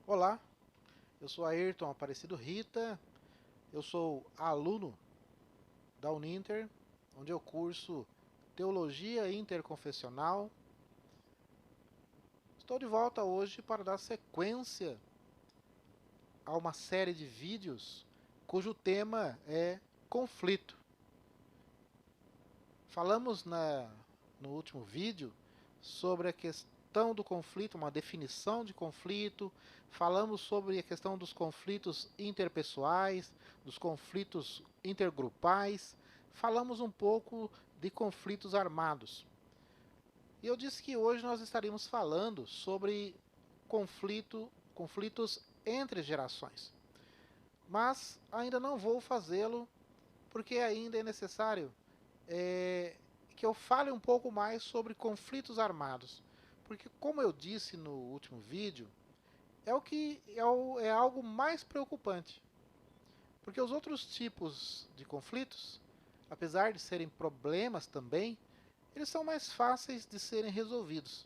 Olá, eu sou Ayrton Aparecido Rita, eu sou aluno da Uninter, onde eu curso Teologia Interconfessional. Estou de volta hoje para dar sequência a uma série de vídeos cujo tema é conflito. Falamos no último vídeo sobre a questão do conflito, uma definição de conflito, falamos sobre a questão dos conflitos interpessoais, dos conflitos intergrupais, falamos um pouco de conflitos armados. E eu disse que hoje nós estaríamos falando sobre conflitos entre gerações. Mas ainda não vou fazê-lo porque ainda é necessário que eu fale um pouco mais sobre conflitos armados. Porque, como eu disse no último vídeo, é algo mais preocupante. Porque os outros tipos de conflitos, apesar de serem problemas também, eles são mais fáceis de serem resolvidos.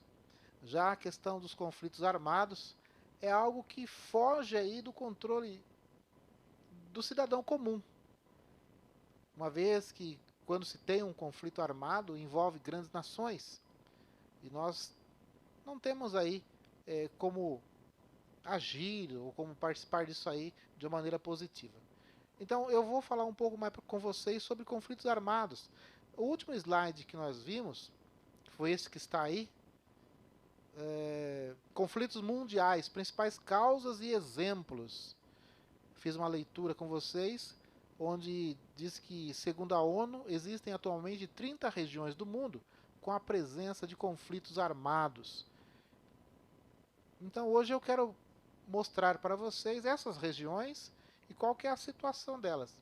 Já a questão dos conflitos armados é algo que foge aí do controle do cidadão comum. Uma vez que, quando se tem um conflito armado, envolve grandes nações. E nós não temos aí como agir ou como participar disso aí de uma maneira positiva. Então eu vou falar um pouco mais com vocês sobre conflitos armados. O último slide que nós vimos, que foi esse que está aí, conflitos mundiais, principais causas e exemplos. Fiz uma leitura com vocês, onde diz que, segundo a ONU, existem atualmente 30 regiões do mundo com a presença de conflitos armados. Então hoje eu quero mostrar para vocês essas regiões e qual que é a situação delas.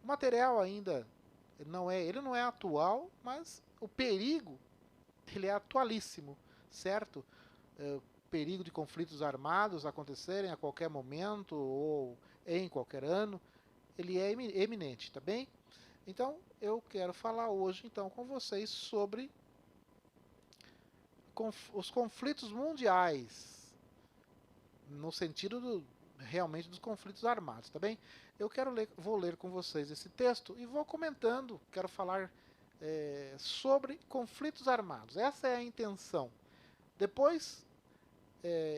O material ainda ele não é atual, mas o perigo ele é atualíssimo, certo? O perigo de conflitos armados acontecerem a qualquer momento ou em qualquer ano, ele é eminente, tá bem? Então eu quero falar hoje então com vocês sobre os conflitos mundiais, no sentido realmente dos conflitos armados, tá bem? Vou ler com vocês esse texto e vou comentando, quero falar sobre conflitos armados. Essa é a intenção. Depois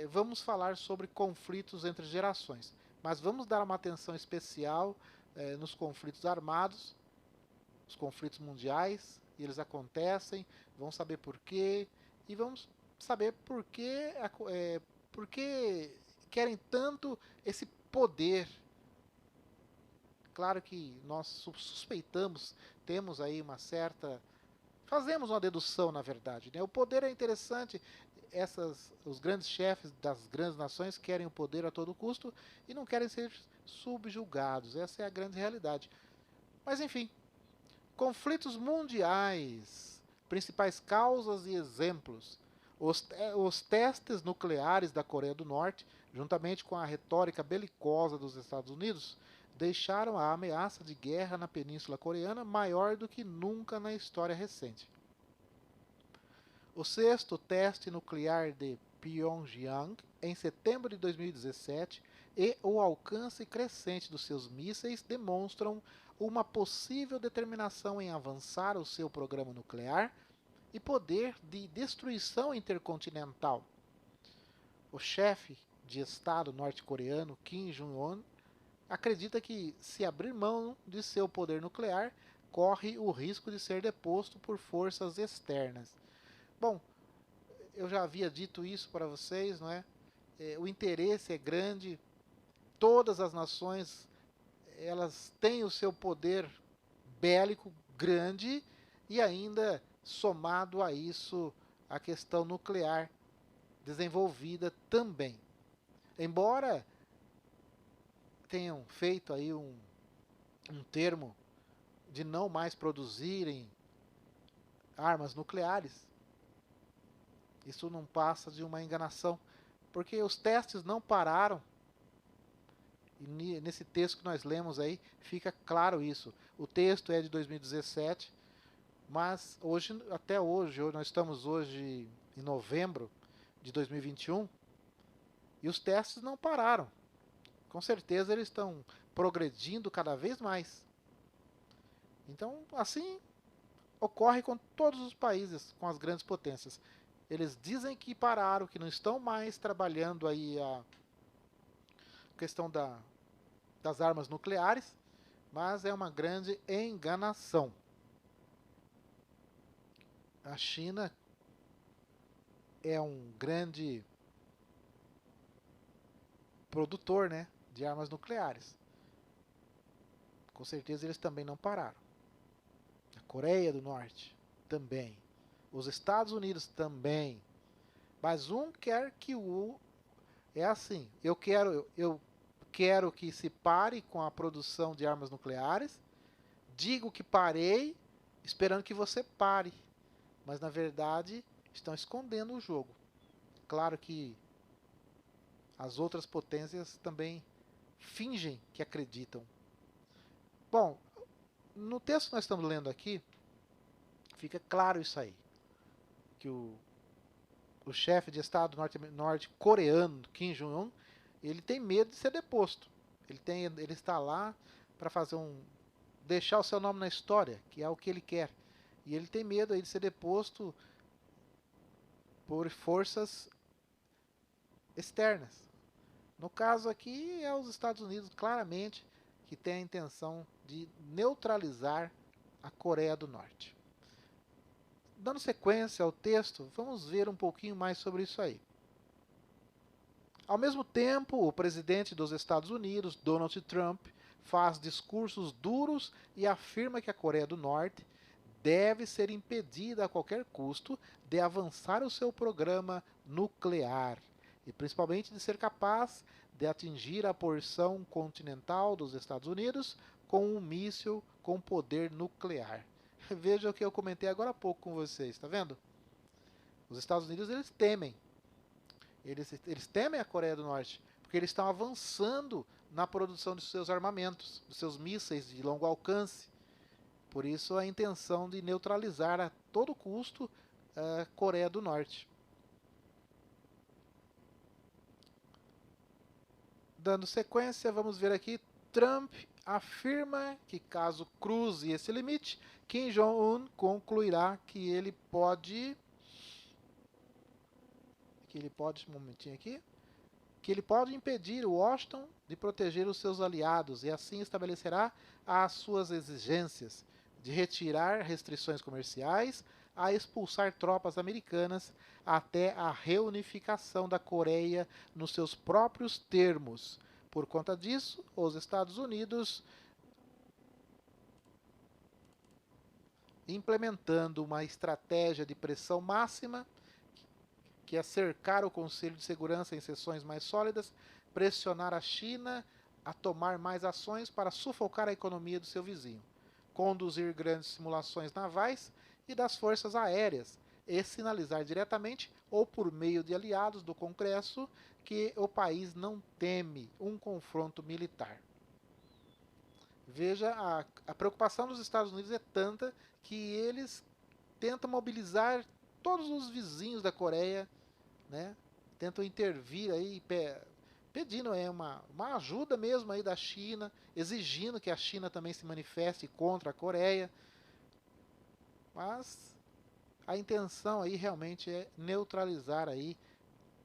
vamos falar sobre conflitos entre gerações, mas vamos dar uma atenção especial nos conflitos armados, os conflitos mundiais, e eles acontecem, vamos saber por quê, e vamos saber por que querem tanto esse poder. Claro que nós suspeitamos, temos aí uma certa. Fazemos uma dedução, na verdade. Né? O poder é interessante, os grandes chefes das grandes nações querem o poder a todo custo e não querem ser subjugados. Essa é a grande realidade. Mas enfim, conflitos mundiais, principais causas e exemplos. Os testes nucleares da Coreia do Norte, juntamente com a retórica belicosa dos Estados Unidos, deixaram a ameaça de guerra na Península Coreana maior do que nunca na história recente. O sexto teste nuclear de Pyongyang, em setembro de 2017, e o alcance crescente dos seus mísseis demonstram uma possível determinação em avançar o seu programa nuclear e poder de destruição intercontinental. O chefe de Estado norte-coreano Kim Jong-un acredita que, se abrir mão de seu poder nuclear, corre o risco de ser deposto por forças externas. Bom, eu já havia dito isso para vocês, não é? O interesse é grande, todas as nações elas têm o seu poder bélico grande e ainda somado a isso a questão nuclear desenvolvida também. Embora tenham feito aí um termo de não mais produzirem armas nucleares, isso não passa de uma enganação, porque os testes não pararam. E nesse texto que nós lemos aí, fica claro isso. O texto é de 2017, mas até hoje, nós estamos hoje em novembro de 2021, E os testes não pararam. Com certeza eles estão progredindo cada vez mais. Então, assim ocorre com todos os países, com as grandes potências. Eles dizem que pararam, que não estão mais trabalhando aí a questão das armas nucleares, mas é uma grande enganação. A China é um grande produtor, né, de armas nucleares. Com certeza eles também não pararam. A Coreia do Norte também. Os Estados Unidos também. Mas um quer que o é assim. Eu quero que se pare com a produção de armas nucleares. Digo que parei, esperando que você pare. Mas na verdade estão escondendo o jogo. Claro que as outras potências também fingem que acreditam. Bom, no texto que nós estamos lendo aqui, fica claro isso aí. Que o chefe de Estado norte-coreano, Kim Jong-un, ele tem medo de ser deposto. Ele está lá para deixar o seu nome na história, que é o que ele quer. E ele tem medo aí de ser deposto por forças externas. No caso aqui é os Estados Unidos, claramente, que tem a intenção de neutralizar a Coreia do Norte. Dando sequência ao texto, vamos ver um pouquinho mais sobre isso aí. Ao mesmo tempo, o presidente dos Estados Unidos, Donald Trump, faz discursos duros e afirma que a Coreia do Norte deve ser impedida a qualquer custo de avançar o seu programa nuclear e principalmente de ser capaz de atingir a porção continental dos Estados Unidos com um míssil com poder nuclear. Veja o que eu comentei agora há pouco com vocês, está vendo? Os Estados Unidos eles temem. Eles temem a Coreia do Norte, porque eles estão avançando na produção de seus armamentos, dos seus mísseis de longo alcance. Por isso a intenção de neutralizar a todo custo a Coreia do Norte. Dando sequência, vamos ver aqui. Trump afirma que caso cruze esse limite, Kim Jong-un concluirá um momentinho aqui, que ele pode impedir Washington de proteger os seus aliados e assim estabelecerá as suas exigências de retirar restrições comerciais, a expulsar tropas americanas até a reunificação da Coreia nos seus próprios termos. Por conta disso, os Estados Unidos implementando uma estratégia de pressão máxima, que é cercar o Conselho de Segurança em sessões mais sólidas, pressionar a China a tomar mais ações para sufocar a economia do seu vizinho, conduzir grandes simulações navais e das forças aéreas, e sinalizar diretamente ou por meio de aliados do Congresso que o país não teme um confronto militar. Veja, a preocupação dos Estados Unidos é tanta que eles tentam mobilizar todos os vizinhos da Coreia, né? Tentam intervir aí, pedindo uma ajuda mesmo aí da China, exigindo que a China também se manifeste contra a Coreia. Mas a intenção aí realmente é neutralizar aí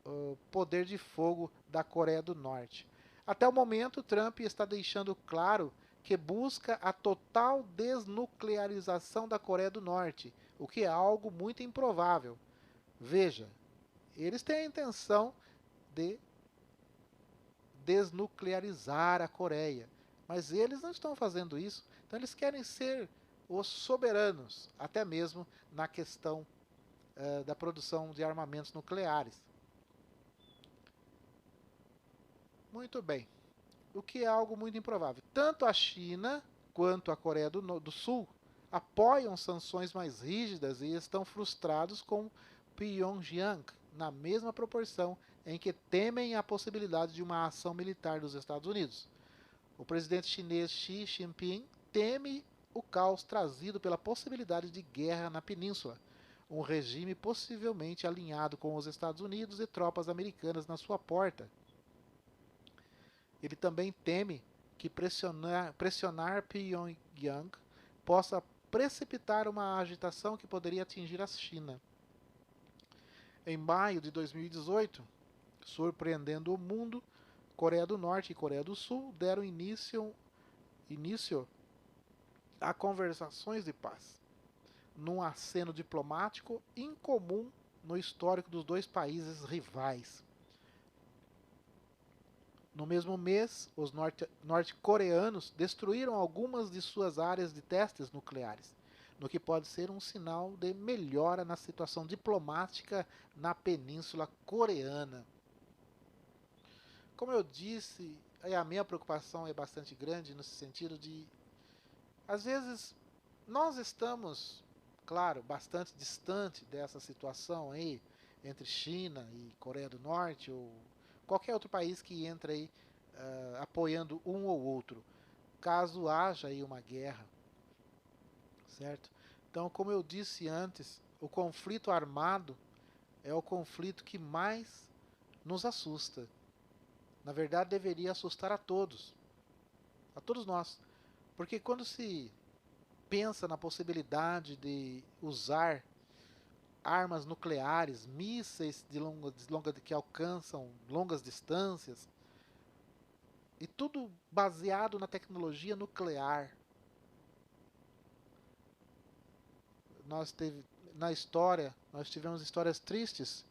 o poder de fogo da Coreia do Norte. Até o momento, Trump está deixando claro que busca a total desnuclearização da Coreia do Norte, o que é algo muito improvável. Veja, eles têm a intenção de desnuclearizar a Coreia, mas eles não estão fazendo isso, então eles querem ser os soberanos, até mesmo na questão da produção de armamentos nucleares. Muito bem, o que é algo muito improvável. Tanto a China quanto a Coreia do Sul apoiam sanções mais rígidas e estão frustrados com Pyongyang, na mesma proporção em que temem a possibilidade de uma ação militar dos Estados Unidos. O presidente chinês Xi Jinping teme o caos trazido pela possibilidade de guerra na península, um regime possivelmente alinhado com os Estados Unidos e tropas americanas na sua porta. Ele também teme que pressionar Pyongyang possa precipitar uma agitação que poderia atingir a China. Em maio de 2018, surpreendendo o mundo, Coreia do Norte e Coreia do Sul deram início a conversações de paz, num aceno diplomático incomum no histórico dos dois países rivais. No mesmo mês, os norte-coreanos destruíram algumas de suas áreas de testes nucleares, no que pode ser um sinal de melhora na situação diplomática na Península Coreana. Como eu disse, a minha preocupação é bastante grande no sentido de, às vezes, nós estamos, claro, bastante distante dessa situação aí entre China e Coreia do Norte ou qualquer outro país que entra aí apoiando um ou outro, caso haja aí uma guerra, certo? Então, como eu disse antes, o conflito armado é o conflito que mais nos assusta. Na verdade, deveria assustar a todos nós, porque quando se pensa na possibilidade de usar armas nucleares, mísseis que alcançam longas distâncias, e tudo baseado na tecnologia nuclear. Nós teve, na história, nós tivemos histórias tristes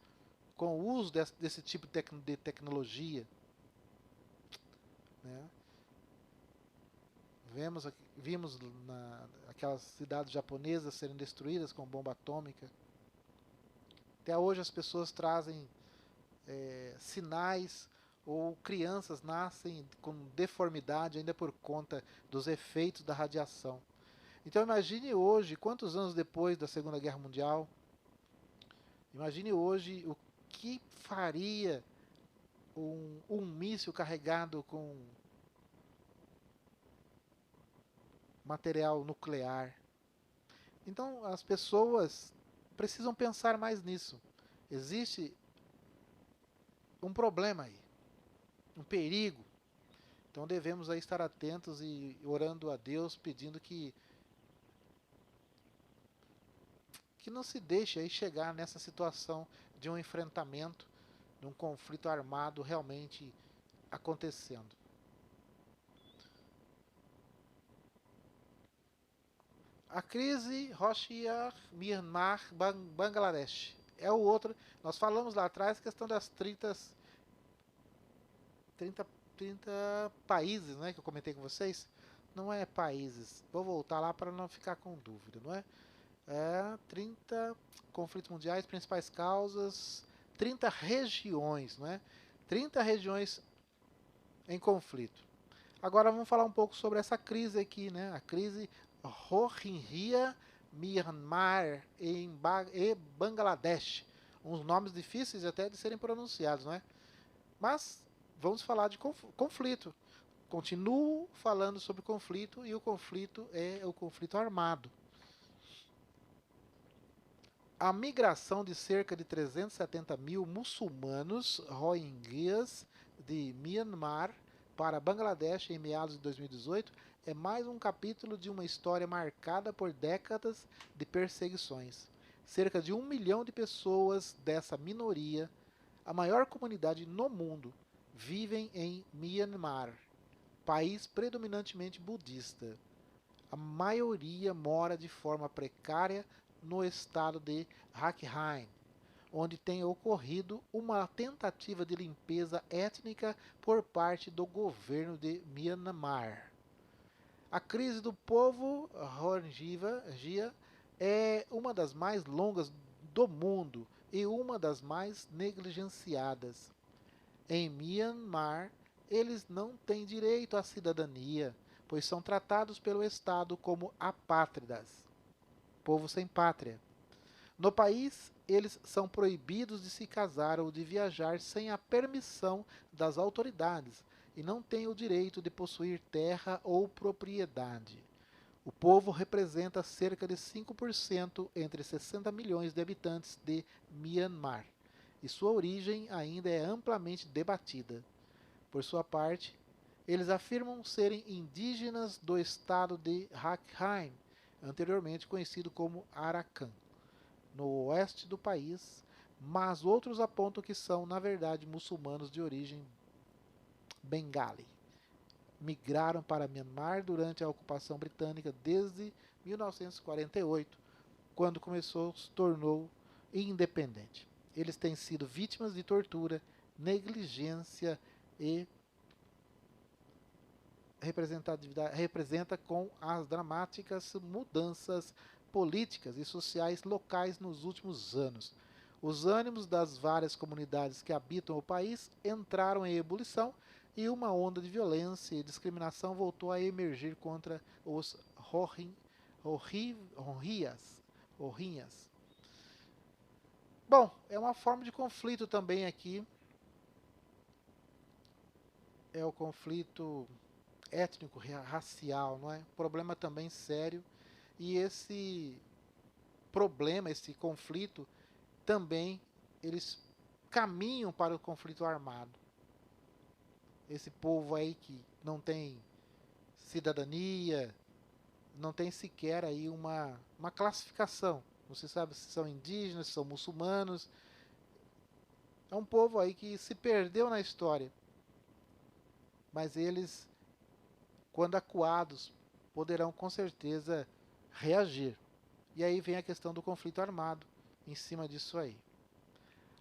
com o uso desse tipo de tecnologia. Né? Vimos aquelas cidades japonesas serem destruídas com bomba atômica. Até hoje as pessoas trazem sinais ou crianças nascem com deformidade ainda por conta dos efeitos da radiação. Então imagine hoje, quantos anos depois da Segunda Guerra Mundial, imagine hoje o que faria um míssil carregado com material nuclear. Então as pessoas precisam pensar mais nisso. Existe um problema aí, um perigo. Então devemos aí estar atentos e orando a Deus, pedindo que não se deixe aí chegar nessa situação de um enfrentamento, de um conflito armado realmente acontecendo. A crise Rohingya, Myanmar, Bangladesh. É o outro. Nós falamos lá atrás a questão das 30, 30 países, né, que eu comentei com vocês. Não é países. Vou voltar lá para não ficar com dúvida, não é? 30 conflitos mundiais, principais causas, 30 regiões, não é? 30 regiões em conflito. Agora vamos falar um pouco sobre essa crise aqui, né? A crise Rohingya, Myanmar e Bangladesh. Uns nomes difíceis até de serem pronunciados, não é? Mas vamos falar de conflito. Continuo falando sobre conflito e o conflito é o conflito armado. A migração de cerca de 370 mil muçulmanos rohingyas de Myanmar para Bangladesh em meados de 2018 é mais um capítulo de uma história marcada por décadas de perseguições. Cerca de 1 milhão de pessoas dessa minoria, a maior comunidade no mundo, vivem em Myanmar, país predominantemente budista. A maioria mora de forma precária no estado de Rakhine, onde tem ocorrido uma tentativa de limpeza étnica por parte do governo de Myanmar. A crise do povo Rohingya é uma das mais longas do mundo e uma das mais negligenciadas. Em Myanmar, eles não têm direito à cidadania, pois são tratados pelo Estado como apátridas, povo sem pátria. No país, eles são proibidos de se casar ou de viajar sem a permissão das autoridades e não têm o direito de possuir terra ou propriedade. O povo representa cerca de 5% entre 60 milhões de habitantes de Myanmar, e sua origem ainda é amplamente debatida. Por sua parte, Eles afirmam serem indígenas do estado de Rakhine, anteriormente conhecido como Arakan, no oeste do país, mas outros apontam que são, na verdade, muçulmanos de origem bengali. Migraram para Myanmar durante a ocupação britânica desde 1948, quando se tornou independente. Eles têm sido vítimas de tortura, negligência e representa com as dramáticas mudanças políticas e sociais locais nos últimos anos. Os ânimos das várias comunidades que habitam o país entraram em ebulição e uma onda de violência e discriminação voltou a emergir contra os Rohingyas. Bom, é uma forma de conflito também aqui. É o conflito étnico, racial, não é? Problema também sério. E esse problema, esse conflito, também eles caminham para o conflito armado. Esse povo aí que não tem cidadania, não tem sequer aí uma classificação. Não se sabe se são indígenas, se são muçulmanos. É um povo aí que se perdeu na história. Mas eles, quando acuados, poderão com certeza reagir. E aí vem a questão do conflito armado em cima disso aí.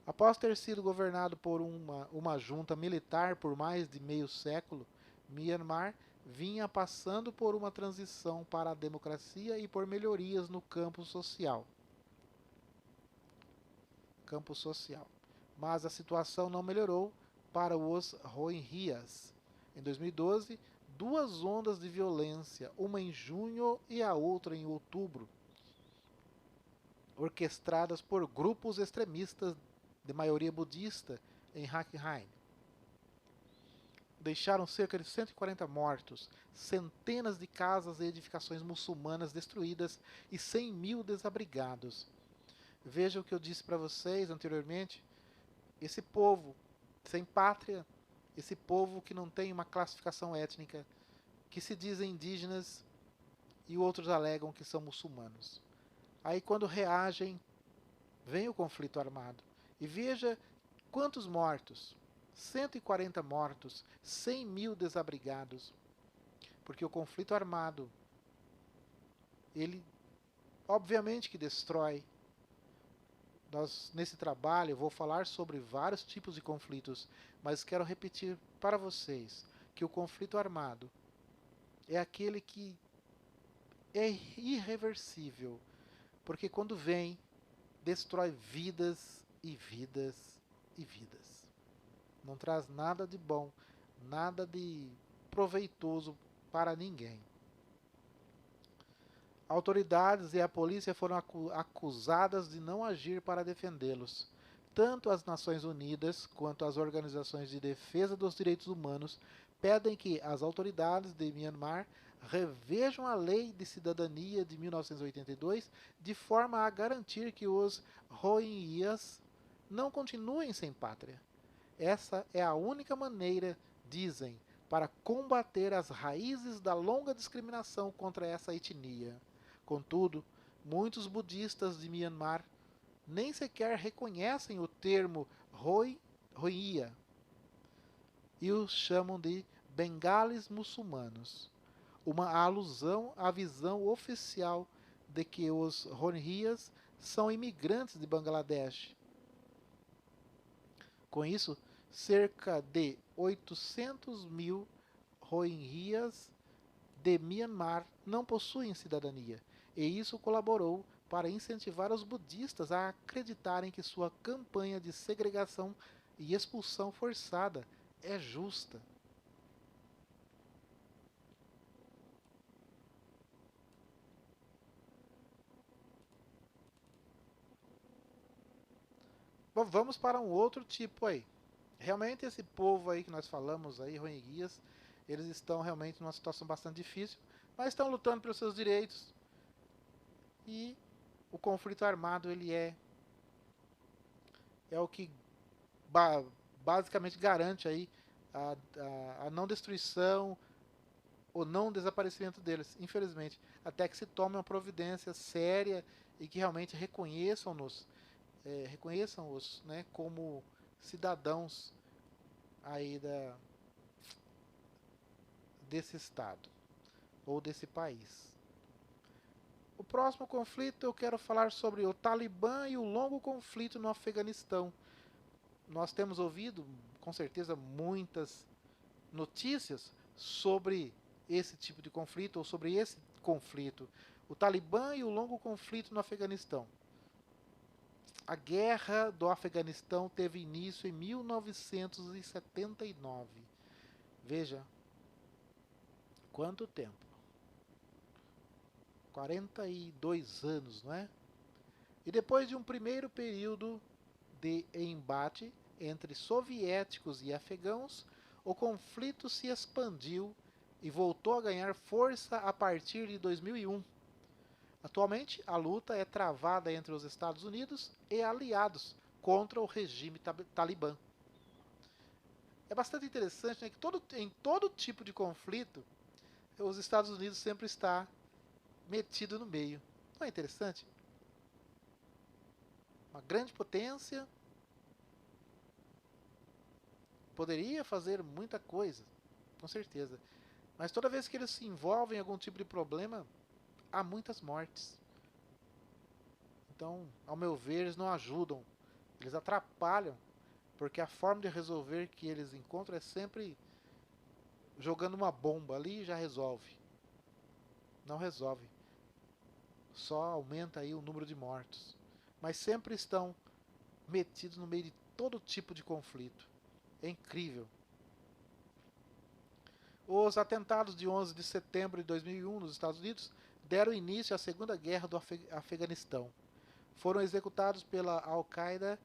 Após ter sido governado por uma junta militar por mais de meio século, Myanmar vinha passando por uma transição para a democracia e por melhorias no campo social. Mas a situação não melhorou para os Rohingyas. Em 2012, duas ondas de violência, uma em junho e a outra em outubro, orquestradas por grupos extremistas de maioria budista em Rakhine, deixaram cerca de 140 mortos, centenas de casas e edificações muçulmanas destruídas e 100 mil desabrigados. Veja o que eu disse para vocês anteriormente. Esse povo sem pátria, esse povo que não tem uma classificação étnica, que se dizem indígenas e outros alegam que são muçulmanos. Aí quando reagem, vem o conflito armado. E veja quantos mortos. 140 mortos, 100 mil desabrigados. Porque o conflito armado, ele obviamente que destrói. Nesse trabalho, eu vou falar sobre vários tipos de conflitos, mas quero repetir para vocês que o conflito armado é aquele que é irreversível, porque quando vem, destrói vidas e vidas e vidas. Não traz nada de bom, nada de proveitoso para ninguém. Autoridades e a polícia foram acusadas de não agir para defendê-los. Tanto as Nações Unidas quanto as organizações de defesa dos direitos humanos pedem que as autoridades de Myanmar revejam a Lei de Cidadania de 1982 de forma a garantir que os Rohingyas não continuem sem pátria. Essa é a única maneira, dizem, para combater as raízes da longa discriminação contra essa etnia. Contudo, muitos budistas de Myanmar nem sequer reconhecem o termo Rohingya e os chamam de bengalis muçulmanos, uma alusão à visão oficial de que os Rohingyas são imigrantes de Bangladesh. Com isso, cerca de 800 mil Rohingyas de Myanmar não possuem cidadania, e isso colaborou para incentivar os budistas a acreditarem que sua campanha de segregação e expulsão forçada é justa. Bom, vamos para um outro tipo aí. Realmente esse povo aí que nós falamos aí, Rohingyas, eles estão realmente numa situação bastante difícil, mas estão lutando pelos seus direitos. E o conflito armado ele é o que basicamente garante aí a não destruição, o não desaparecimento deles, infelizmente, até que se tome uma providência séria e que realmente reconheçam-os, né, como cidadãos aí desse estado ou desse país. O próximo conflito eu quero falar sobre o Talibã e o longo conflito no Afeganistão. Nós temos ouvido, com certeza, muitas notícias sobre esse tipo de conflito ou sobre esse conflito. O Talibã e o longo conflito no Afeganistão. A guerra do Afeganistão teve início em 1979. Veja, quanto tempo? 42 anos, não é? E depois de um primeiro período de embate entre soviéticos e afegãos, o conflito se expandiu e voltou a ganhar força a partir de 2001. Atualmente, a luta é travada entre os Estados Unidos e aliados contra o regime talibã. É bastante interessante, né, que em todo tipo de conflito, os Estados Unidos sempre está metido no meio. Não é interessante? Uma grande potência poderia fazer muita coisa, com certeza. Mas toda vez que eles se envolvem em algum tipo de problema, há muitas mortes. Então, ao meu ver, eles não ajudam, eles atrapalham, porque a forma de resolver que eles encontram é sempre jogando uma bomba ali e já resolve. Não resolve. Só aumenta aí o número de mortos. Mas sempre estão metidos no meio de todo tipo de conflito. É incrível. Os atentados de 11 de setembro de 2001 nos Estados Unidos deram início à Segunda Guerra do Afeganistão. Foram executados pela Al-Qaeda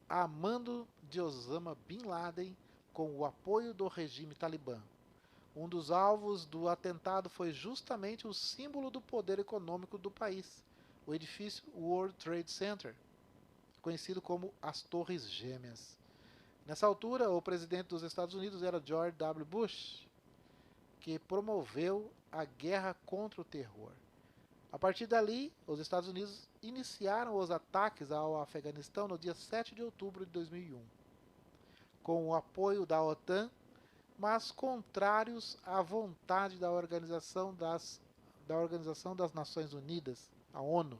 a mando de Osama Bin Laden com o apoio do regime talibã. Um dos alvos do atentado foi justamente o símbolo do poder econômico do país, o edifício World Trade Center, conhecido como as Torres Gêmeas. Nessa altura, o presidente dos Estados Unidos era George W. Bush, que promoveu a guerra contra o terror. A partir dali, os Estados Unidos iniciaram os ataques ao Afeganistão no dia 7 de outubro de 2001, com o apoio da OTAN, mas contrários à vontade da Organização das Nações Unidas, a ONU.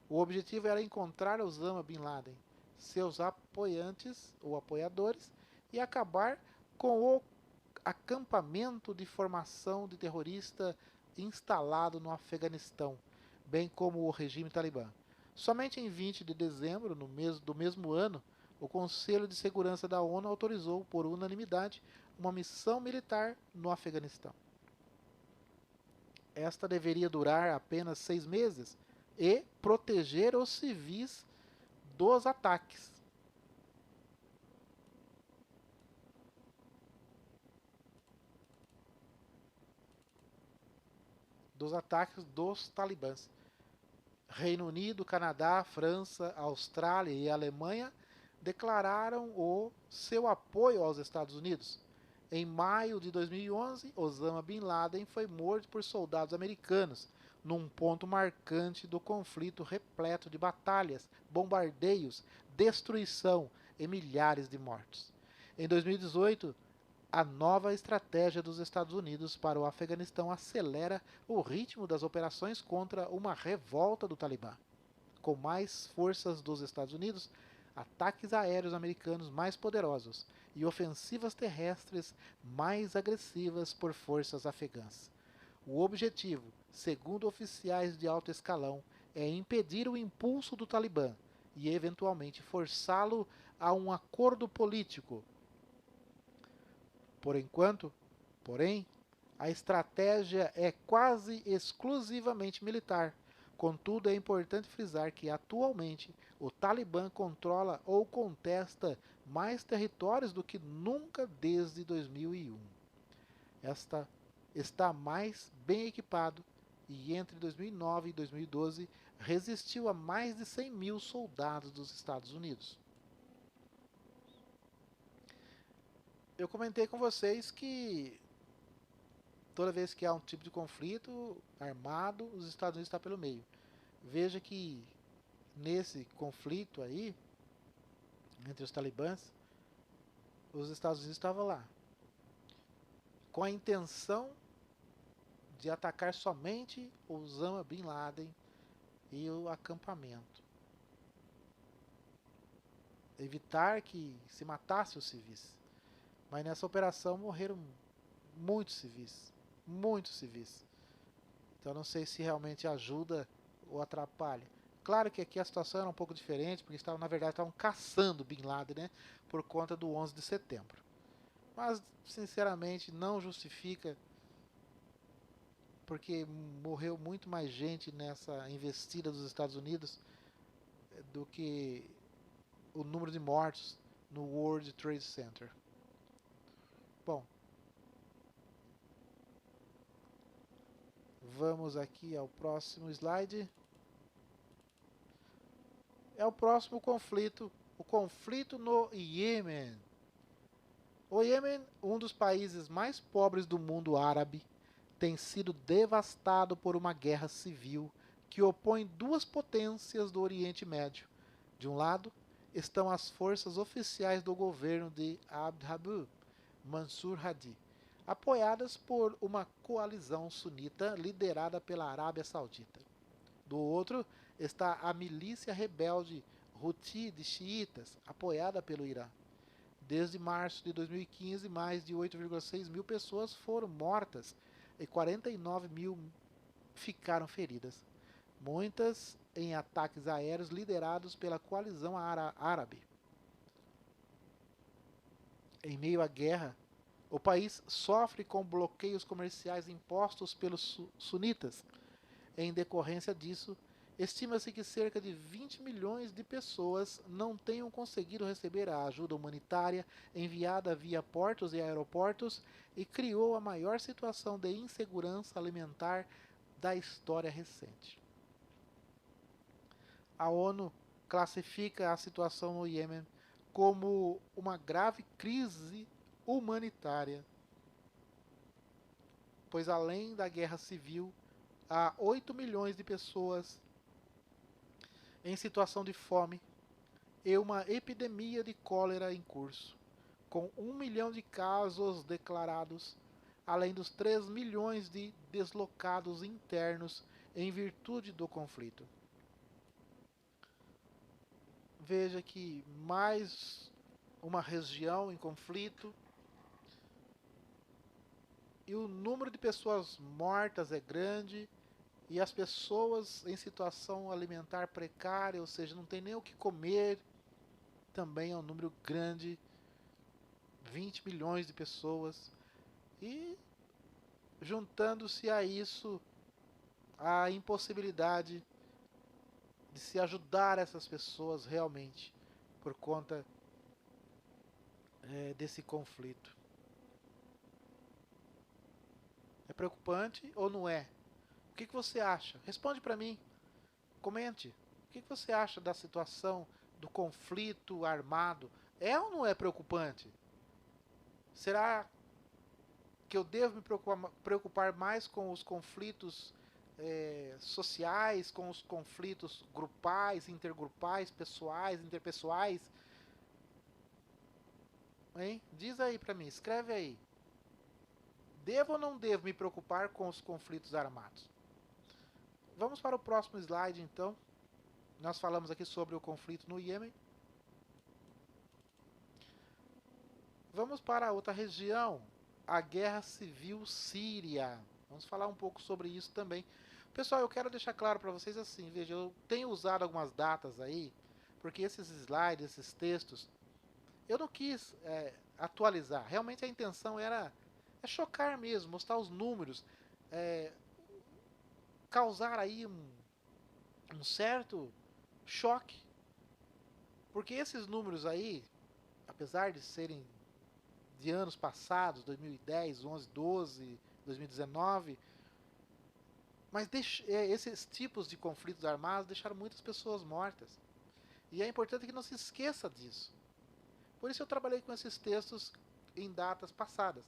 O objetivo era encontrar Osama Bin Laden, seus apoiantes ou apoiadores, e acabar com o acampamento de formação de terrorista instalado no Afeganistão, bem como o regime talibã. Somente em 20 de dezembro do mesmo ano, o Conselho de Segurança da ONU autorizou por unanimidade uma missão militar no Afeganistão. Esta deveria durar apenas 6 meses e proteger os civis dos ataques. Dos ataques dos talibãs. Reino Unido, Canadá, França, Austrália e Alemanha declararam o seu apoio aos Estados Unidos. Em maio de 2011, Osama Bin Laden foi morto por soldados americanos, num ponto marcante do conflito repleto de batalhas, bombardeios, destruição e milhares de mortos. Em 2018, a nova estratégia dos Estados Unidos para o Afeganistão acelera o ritmo das operações contra uma revolta do Talibã. Com mais forças dos Estados Unidos, ataques aéreos americanos mais poderosos e ofensivas terrestres mais agressivas por forças afegãs. O objetivo, segundo oficiais de alto escalão, é impedir o impulso do Talibã e, eventualmente, forçá-lo a um acordo político. Por enquanto, porém, a estratégia é quase exclusivamente militar. Contudo, é importante frisar que, atualmente, o Talibã controla ou contesta mais territórios do que nunca desde 2001. Esta está mais bem equipado e, entre 2009 e 2012, resistiu a mais de 100 mil soldados dos Estados Unidos. eu comentei com vocês que toda vez que há um tipo de conflito armado, os Estados Unidos estão pelo meio. Veja que nesse conflito aí, entre os talibãs, os Estados Unidos estavam lá, com a intenção de atacar somente Osama Bin Laden e o acampamento. Evitar que se matasse os civis. Mas nessa operação morreram muitos civis. Muitos civis. Então não sei se realmente ajuda ou atrapalha. Claro que aqui a situação era um pouco diferente, porque estavam, na verdade, estavam caçando Bin Laden, né, por conta do 11 de setembro. Mas, sinceramente, não justifica, porque morreu muito mais gente nessa investida dos Estados Unidos do que o número de mortos no World Trade Center. Bom, vamos aqui ao próximo slide. É o próximo conflito, o conflito no Iêmen. O Iêmen, um dos países mais pobres do mundo árabe, tem sido devastado por uma guerra civil que opõe duas potências do Oriente Médio. De um lado, estão as forças oficiais do governo de Abd Rabbuh Mansur Hadi, apoiadas por uma coalizão sunita liderada pela Arábia Saudita. Do outro está a milícia rebelde Houthi de xiitas, apoiada pelo Irã. Desde março de 2015, mais de 8,6 mil pessoas foram mortas e 49 mil ficaram feridas, muitas em ataques aéreos liderados pela coalizão árabe. Em meio à guerra, o país sofre com bloqueios comerciais impostos pelos sunitas. Em decorrência disso, estima-se que cerca de 20 milhões de pessoas não tenham conseguido receber a ajuda humanitária enviada via portos e aeroportos e criou a maior situação de insegurança alimentar da história recente. A ONU classifica a situação no Iêmen como uma grave crise humanitária, pois além da guerra civil, há 8 milhões de pessoas em situação de fome e uma epidemia de cólera em curso, com 1 milhão de casos declarados, além dos 3 milhões de deslocados internos em virtude do conflito. Veja que mais uma região em conflito e o número de pessoas mortas é grande e as pessoas em situação alimentar precária, ou seja, não tem nem o que comer, também é um número grande, 20 milhões de pessoas. E juntando-se a isso a impossibilidade de se ajudar essas pessoas realmente por conta desse conflito. É preocupante ou não é? O que você acha? Responde para mim. Comente. O que você acha da situação do conflito armado? É ou não é preocupante? Será que eu devo me preocupar mais com os conflitos sociais, com os conflitos grupais, intergrupais, pessoais, interpessoais? Hein? Diz aí para mim, escreve aí. Devo ou não devo me preocupar com os conflitos armados? Vamos para o próximo slide, então. Nós falamos aqui sobre o conflito no Iêmen. Vamos para outra região, a Guerra Civil Síria. Vamos falar um pouco sobre isso também. Pessoal, eu quero deixar claro para vocês assim, veja, eu tenho usado algumas datas aí, porque esses slides, esses textos, eu não quis atualizar. Realmente a intenção era chocar mesmo, mostrar os números, é, causar aí um certo choque, porque esses números aí, apesar de serem de anos passados, 2010, 11, 12, 2019, mas esses tipos de conflitos armados deixaram muitas pessoas mortas. E é importante que não se esqueça disso. Por isso eu trabalhei com esses textos em datas passadas.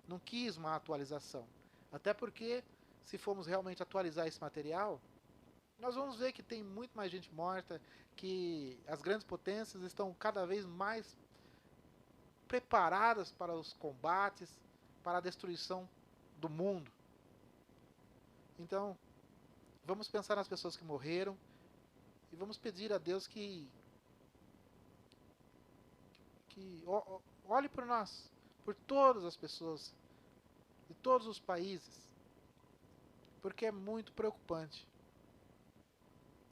Não quis uma atualização. Até porque, se formos realmente atualizar esse material, nós vamos ver que tem muito mais gente morta, que as grandes potências estão cada vez mais preparadas para os combates, para a destruição do mundo. Então, vamos pensar nas pessoas que morreram e vamos pedir a Deus que olhe por nós, por todas as pessoas de todos os países, porque é muito preocupante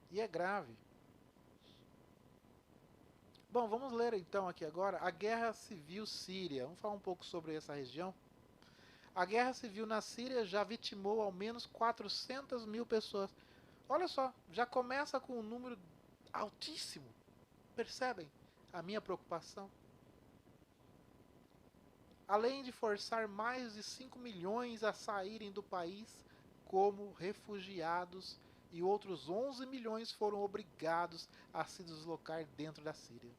e é grave. Bom, vamos ler então aqui agora a Guerra Civil Síria. Vamos falar um pouco sobre essa região. A Guerra Civil na Síria já vitimou ao menos 400 mil pessoas. Olha só, já começa com um número altíssimo. Percebem a minha preocupação? Além de forçar mais de 5 milhões a saírem do país como refugiados, e outros 11 milhões foram obrigados a se deslocar dentro da Síria.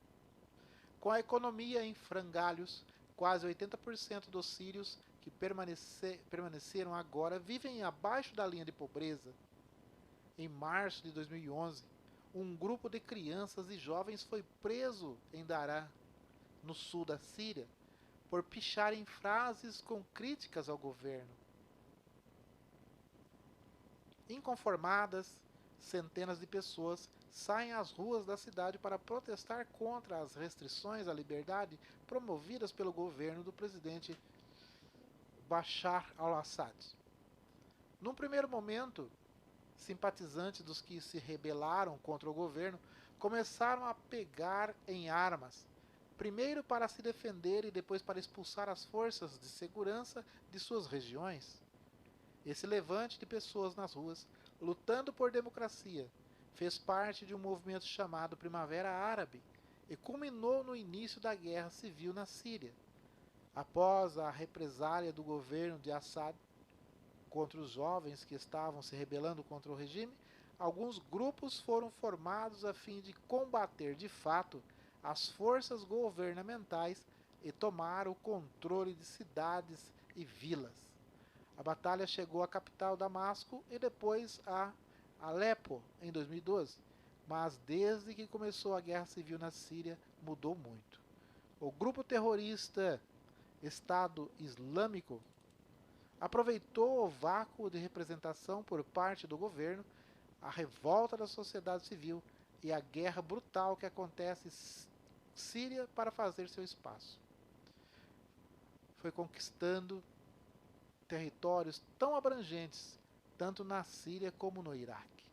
Com a economia em frangalhos, quase 80% dos sírios que permaneceram agora vivem abaixo da linha de pobreza. Em março de 2011, um grupo de crianças e jovens foi preso em Daraa, no sul da Síria, por picharem frases com críticas ao governo. Inconformadas, centenas de pessoas saem às ruas da cidade para protestar contra as restrições à liberdade promovidas pelo governo do presidente Bashar al-Assad. Num primeiro momento, simpatizantes dos que se rebelaram contra o governo começaram a pegar em armas, primeiro para se defender e depois para expulsar as forças de segurança de suas regiões. Esse levante de pessoas nas ruas, lutando por democracia, fez parte de um movimento chamado Primavera Árabe e culminou no início da guerra civil na Síria. Após a represália do governo de Assad contra os jovens que estavam se rebelando contra o regime, alguns grupos foram formados a fim de combater de fato as forças governamentais e tomar o controle de cidades e vilas. A batalha chegou à capital Damasco e depois a Alepo em 2012, mas desde que começou a guerra civil na Síria mudou muito. O grupo terrorista Estado Islâmico aproveitou o vácuo de representação por parte do governo, a revolta da sociedade civil e a guerra brutal que acontece em Síria para fazer seu espaço. Foi conquistando territórios tão abrangentes, tanto na Síria como no Iraque,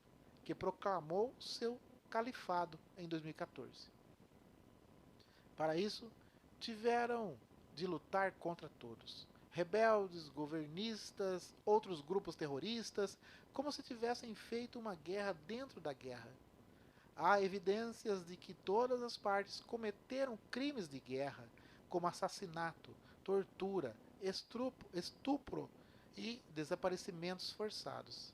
que proclamou seu califado em 2014. Para isso, tiveram de lutar contra todos. Rebeldes, governistas, outros grupos terroristas, como se tivessem feito uma guerra dentro da guerra. Há evidências de que todas as partes cometeram crimes de guerra, como assassinato, tortura, estupro e desaparecimentos forçados.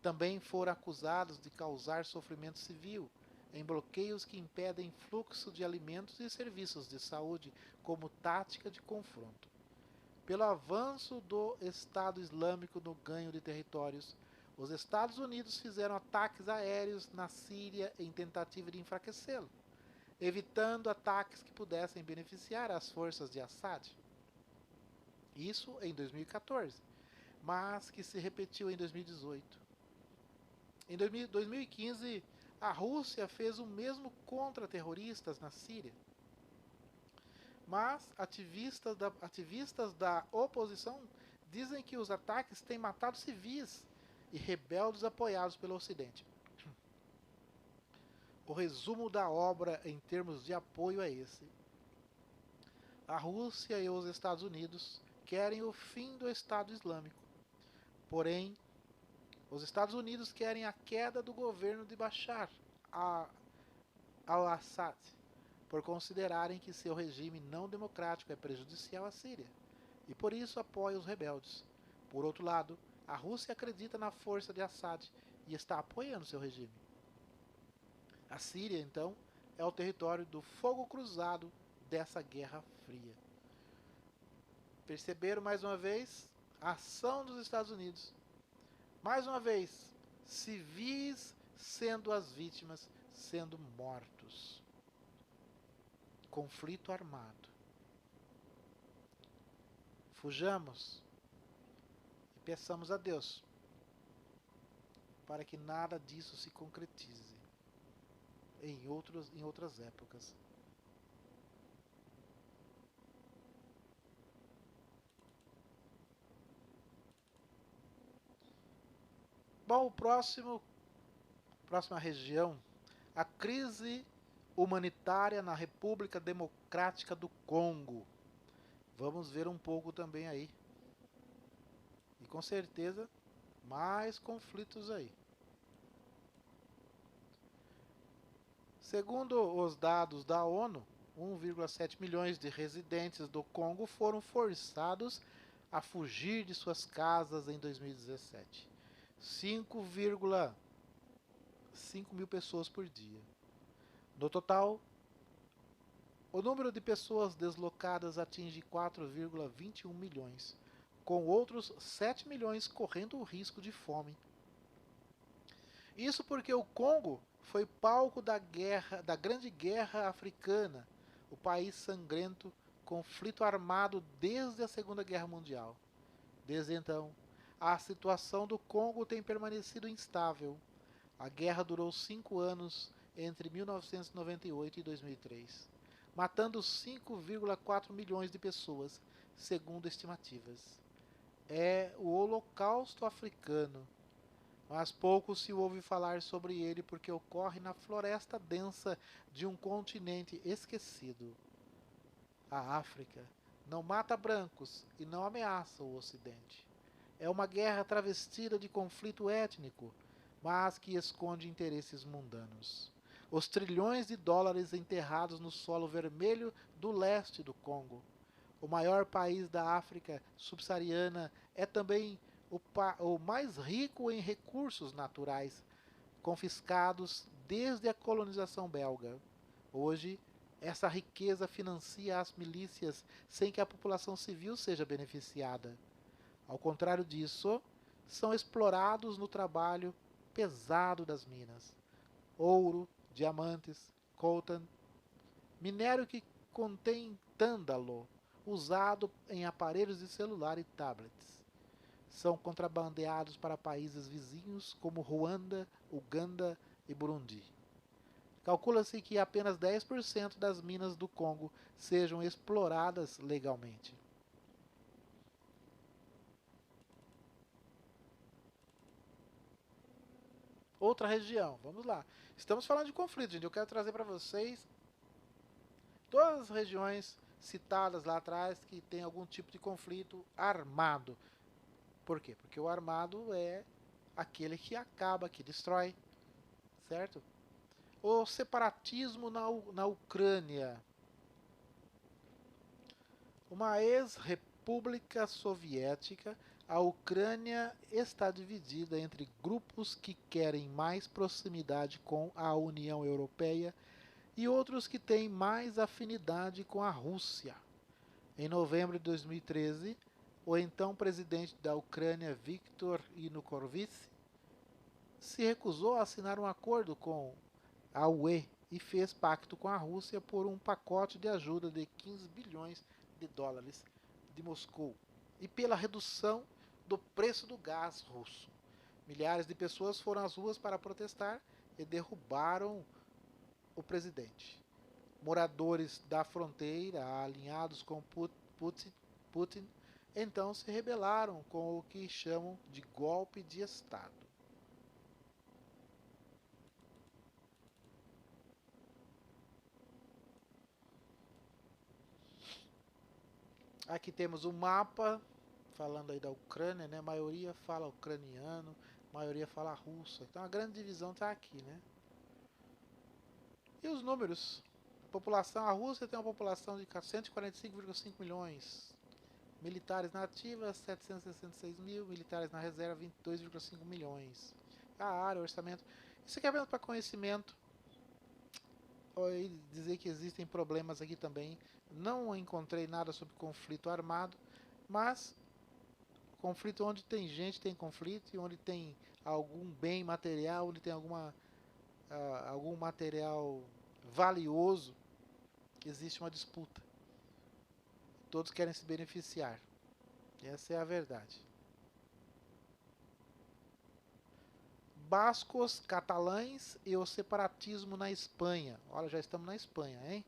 Também foram acusados de causar sofrimento civil, em bloqueios que impedem fluxo de alimentos e serviços de saúde como tática de confronto. Pelo avanço do Estado Islâmico no ganho de territórios, os Estados Unidos fizeram ataques aéreos na Síria em tentativa de enfraquecê-lo, evitando ataques que pudessem beneficiar as forças de Assad. Isso em 2014, mas que se repetiu em 2018. Em 2015, a Rússia fez o mesmo contra terroristas na Síria. Mas ativistas da oposição dizem que os ataques têm matado civis e rebeldes apoiados pelo Ocidente. O resumo da obra em termos de apoio é esse. A Rússia e os Estados Unidos querem o fim do Estado Islâmico. Porém, os Estados Unidos querem a queda do governo de Bashar al-Assad, por considerarem que seu regime não democrático é prejudicial à Síria, e por isso apoia os rebeldes. Por outro lado, a Rússia acredita na força de Assad e está apoiando seu regime. A Síria, então, é o território do fogo cruzado dessa Guerra Fria. Perceberam mais uma vez a ação dos Estados Unidos. Mais uma vez, civis sendo as vítimas, sendo mortos. Conflito armado. Fujamos e peçamos a Deus para que nada disso se concretize em outras épocas. Bom, próxima região, a crise humanitária na República Democrática do Congo. Vamos ver um pouco também aí. E com certeza, mais conflitos aí. Segundo os dados da ONU, 1,7 milhões de residentes do Congo foram forçados a fugir de suas casas em 2017. 5,5 mil pessoas por dia. No total, o número de pessoas deslocadas atinge 4,21 milhões, com outros 7 milhões correndo o risco de fome. Isso porque o Congo foi palco da Grande Guerra Africana, o país sangrento, conflito armado desde a Segunda Guerra Mundial. Desde então, a situação do Congo tem permanecido instável. A guerra durou 5 anos entre 1998 e 2003, matando 5,4 milhões de pessoas, segundo estimativas. É o Holocausto Africano, mas pouco se ouve falar sobre ele porque ocorre na floresta densa de um continente esquecido. A África não mata brancos e não ameaça o Ocidente. É uma guerra travestida de conflito étnico, mas que esconde interesses mundanos. Os trilhões de dólares enterrados no solo vermelho do leste do Congo. O maior país da África subsaariana é também o mais rico em recursos naturais, confiscados desde a colonização belga. Hoje, essa riqueza financia as milícias sem que a população civil seja beneficiada. Ao contrário disso, são explorados no trabalho pesado das minas. Ouro, diamantes, coltan, minério que contém tândalo, usado em aparelhos de celular e tablets. São contrabandeados para países vizinhos como Ruanda, Uganda e Burundi. Calcula-se que apenas 10% das minas do Congo sejam exploradas legalmente. Outra região, vamos lá. Estamos falando de conflito, gente. Eu quero trazer para vocês todas as regiões citadas lá atrás que tem algum tipo de conflito armado. Por quê? Porque o armado é aquele que acaba, que destrói, certo? O separatismo na Ucrânia. Uma ex-república soviética, a Ucrânia está dividida entre grupos que querem mais proximidade com a União Europeia e outros que têm mais afinidade com a Rússia. Em novembro de 2013, o então presidente da Ucrânia, Viktor Yanukovych, se recusou a assinar um acordo com a UE e fez pacto com a Rússia por um pacote de ajuda de 15 bilhões de dólares de Moscou e pela redução do preço do gás russo. Milhares de pessoas foram às ruas para protestar e derrubaram o presidente. Moradores da fronteira, alinhados com Putin, então se rebelaram com o que chamam de golpe de Estado. Aqui temos um mapa falando aí da Ucrânia, né? A maioria fala ucraniano, a maioria fala russo. Então a grande divisão está aqui, né? E os números? População, a Rússia tem uma população de 145,5 milhões. Militares na ativa, 766 mil. Militares na reserva, 22,5 milhões. A área, o orçamento. Isso aqui é apenas para conhecimento. E dizer que existem problemas aqui também. Não encontrei nada sobre conflito armado. Mas conflito onde tem gente tem conflito, e onde tem algum bem material, onde tem algum material valioso, existe uma disputa. Todos querem se beneficiar. Essa é a verdade. Bascos, catalães e o separatismo na Espanha. Olha, já estamos na Espanha, hein?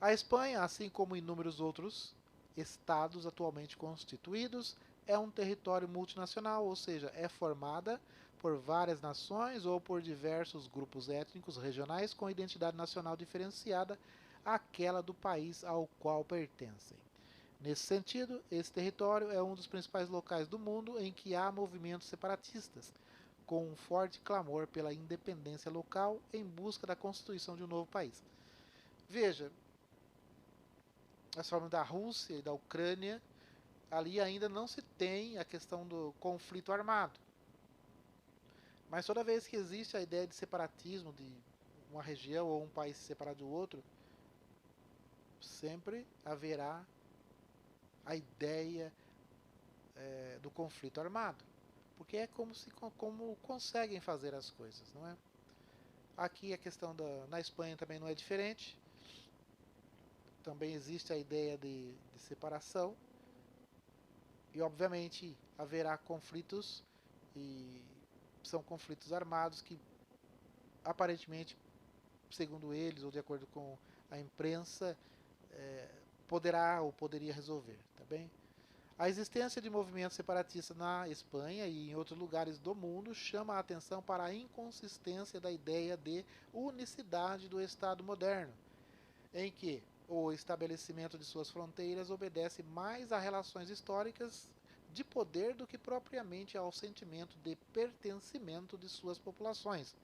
A Espanha, assim como inúmeros outros estados atualmente constituídos, é um território multinacional, ou seja, é formada por várias nações ou por diversos grupos étnicos regionais com identidade nacional diferenciada àquela do país ao qual pertencem. Nesse sentido, esse território é um dos principais locais do mundo em que há movimentos separatistas, com um forte clamor pela independência local em busca da constituição de um novo país. Veja, nós falamos da Rússia e da Ucrânia, ali ainda não se tem a questão do conflito armado. Mas toda vez que existe a ideia de separatismo de uma região ou um país se separar do outro, sempre haverá a ideia do conflito armado. Porque é como conseguem fazer as coisas, não é? Aqui a questão na Espanha também não é diferente. Também existe a ideia de separação. E obviamente haverá conflitos, e são conflitos armados que aparentemente, segundo eles, ou de acordo com a imprensa, poderá ou poderia resolver, tá bem? A existência de movimentos separatistas na Espanha e em outros lugares do mundo chama a atenção para a inconsistência da ideia de unicidade do Estado moderno, em que o estabelecimento de suas fronteiras obedece mais a relações históricas de poder do que propriamente ao sentimento de pertencimento de suas populações.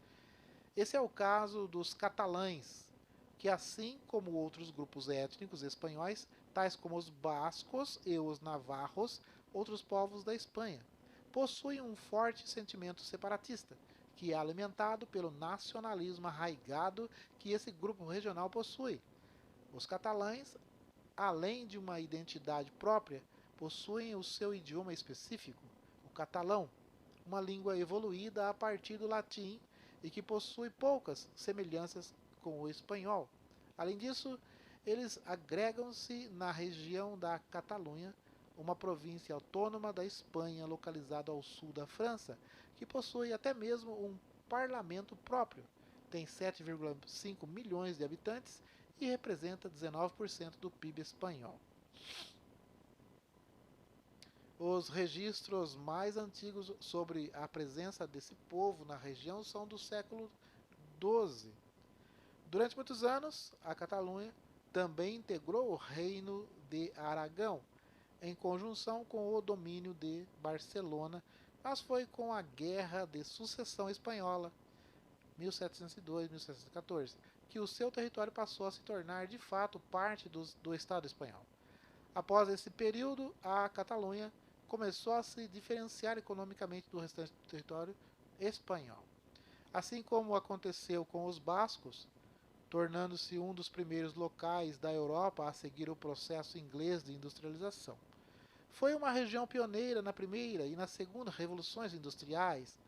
Esse é o caso dos catalães, que, assim como outros grupos étnicos espanhóis, tais como os bascos e os navarros, outros povos da Espanha, possuem um forte sentimento separatista, que é alimentado pelo nacionalismo arraigado que esse grupo regional possui. Os catalães, além de uma identidade própria, possuem o seu idioma específico, o catalão, uma língua evoluída a partir do latim e que possui poucas semelhanças com o espanhol. Além disso, eles agregam-se na região da Catalunha, uma província autônoma da Espanha localizada ao sul da França, que possui até mesmo um parlamento próprio. Tem 7,5 milhões de habitantes e representa 19% do PIB espanhol. Os registros mais antigos sobre a presença desse povo na região são do século XII. Durante muitos anos, a Catalunha também integrou o Reino de Aragão, em conjunção com o domínio de Barcelona, mas foi com a Guerra de Sucessão Espanhola, 1702-1714, que o seu território passou a se tornar de fato parte do Estado espanhol. Após esse período, a Catalunha começou a se diferenciar economicamente do restante do território espanhol. Assim como aconteceu com os bascos, tornando-se um dos primeiros locais da Europa a seguir o processo inglês de industrialização. Foi uma região pioneira na primeira e na segunda revoluções industriais,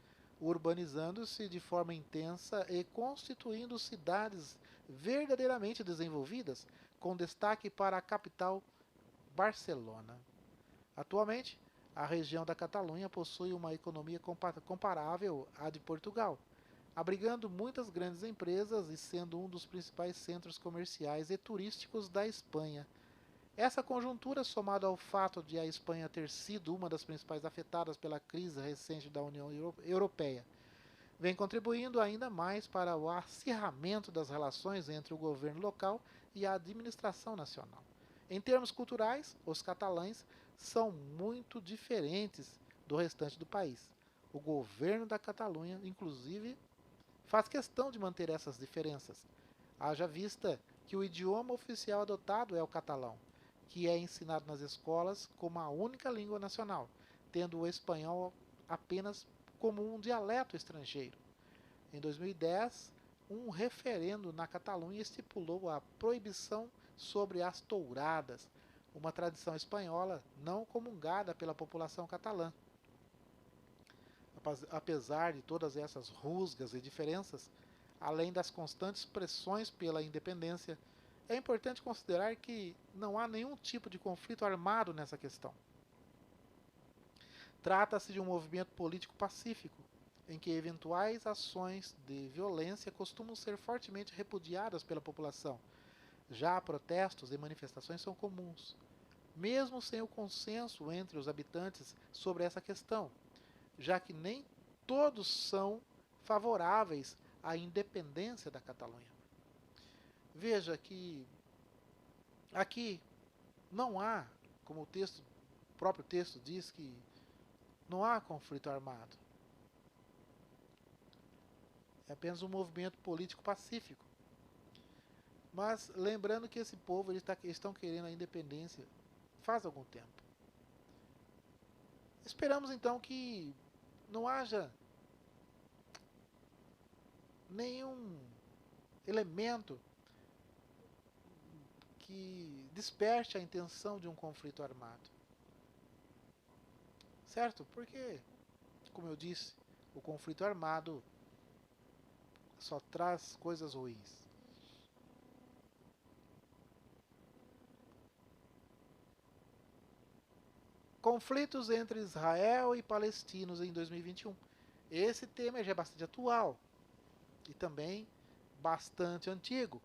urbanizando-se de forma intensa e constituindo cidades verdadeiramente desenvolvidas, com destaque para a capital Barcelona. Atualmente, a região da Catalunha possui uma economia comparável à de Portugal, abrigando muitas grandes empresas e sendo um dos principais centros comerciais e turísticos da Espanha. Essa conjuntura, somada ao fato de a Espanha ter sido uma das principais afetadas pela crise recente da União Europeia, vem contribuindo ainda mais para o acirramento das relações entre o governo local e a administração nacional. Em termos culturais, os catalães são muito diferentes do restante do país. O governo da Catalunha, inclusive, faz questão de manter essas diferenças, haja vista que o idioma oficial adotado é o catalão, que é ensinado nas escolas como a única língua nacional, tendo o espanhol apenas como um dialeto estrangeiro. Em 2010, um referendo na Catalunha estipulou a proibição sobre as touradas, uma tradição espanhola não comungada pela população catalã. Apesar de todas essas rusgas e diferenças, além das constantes pressões pela independência, é importante considerar que não há nenhum tipo de conflito armado nessa questão. Trata-se de um movimento político pacífico, em que eventuais ações de violência costumam ser fortemente repudiadas pela população. Já protestos e manifestações são comuns, mesmo sem o consenso entre os habitantes sobre essa questão, já que nem todos são favoráveis à independência da Catalunha. Veja que aqui não há, como o próprio texto diz, que não há conflito armado. É apenas um movimento político pacífico. Mas lembrando que esse povo eles estão querendo a independência faz algum tempo. Esperamos então que não haja nenhum elemento que desperte a intenção de um conflito armado. Certo? Porque, como eu disse, o conflito armado só traz coisas ruins. Conflitos entre Israel e palestinos em 2021. Esse tema já é bastante atual e também bastante antigo.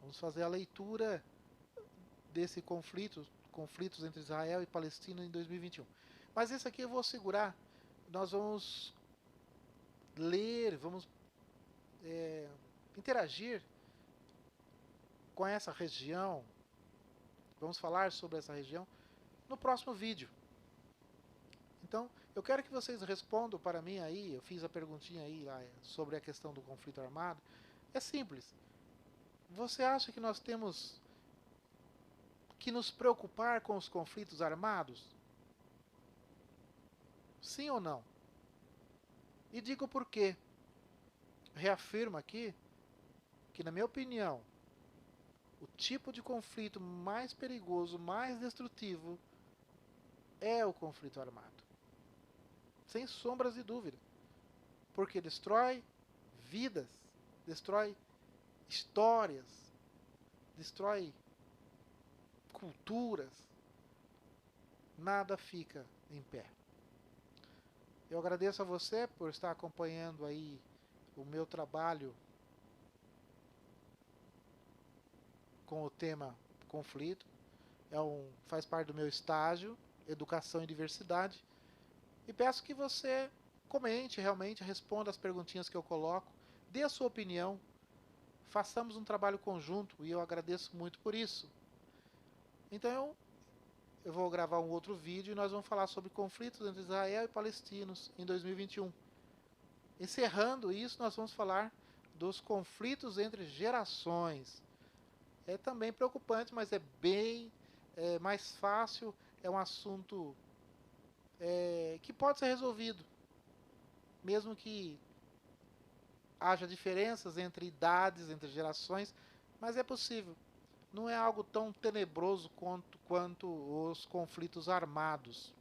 Vamos fazer a leitura desse conflitos entre Israel e Palestina em 2021. Mas esse aqui eu vou segurar. Nós vamos ler, vamos interagir com essa região, vamos falar sobre essa região no próximo vídeo. Então, eu quero que vocês respondam para mim aí, eu fiz a perguntinha aí lá sobre a questão do conflito armado. É simples. Você acha que nós temos que nos preocupar com os conflitos armados? Sim ou não? E digo por quê. Reafirmo aqui que, na minha opinião, o tipo de conflito mais perigoso, mais destrutivo, é o conflito armado. Sem sombras de dúvida. Porque destrói vidas, destrói histórias, destrói culturas. Nada fica em pé. Eu agradeço a você por estar acompanhando aí o meu trabalho com o tema conflito. Faz parte do meu estágio, Educação e Diversidade. E peço que você comente realmente, responda as perguntinhas que eu coloco, dê a sua opinião, façamos um trabalho conjunto e eu agradeço muito por isso. Então eu vou gravar um outro vídeo e nós vamos falar sobre conflitos entre Israel e palestinos em 2021. Encerrando isso, nós vamos falar dos conflitos entre gerações. É também preocupante, mas é bem mais fácil, é um assunto que pode ser resolvido, mesmo que haja diferenças entre idades, entre gerações, mas é possível. Não é algo tão tenebroso quanto os conflitos armados.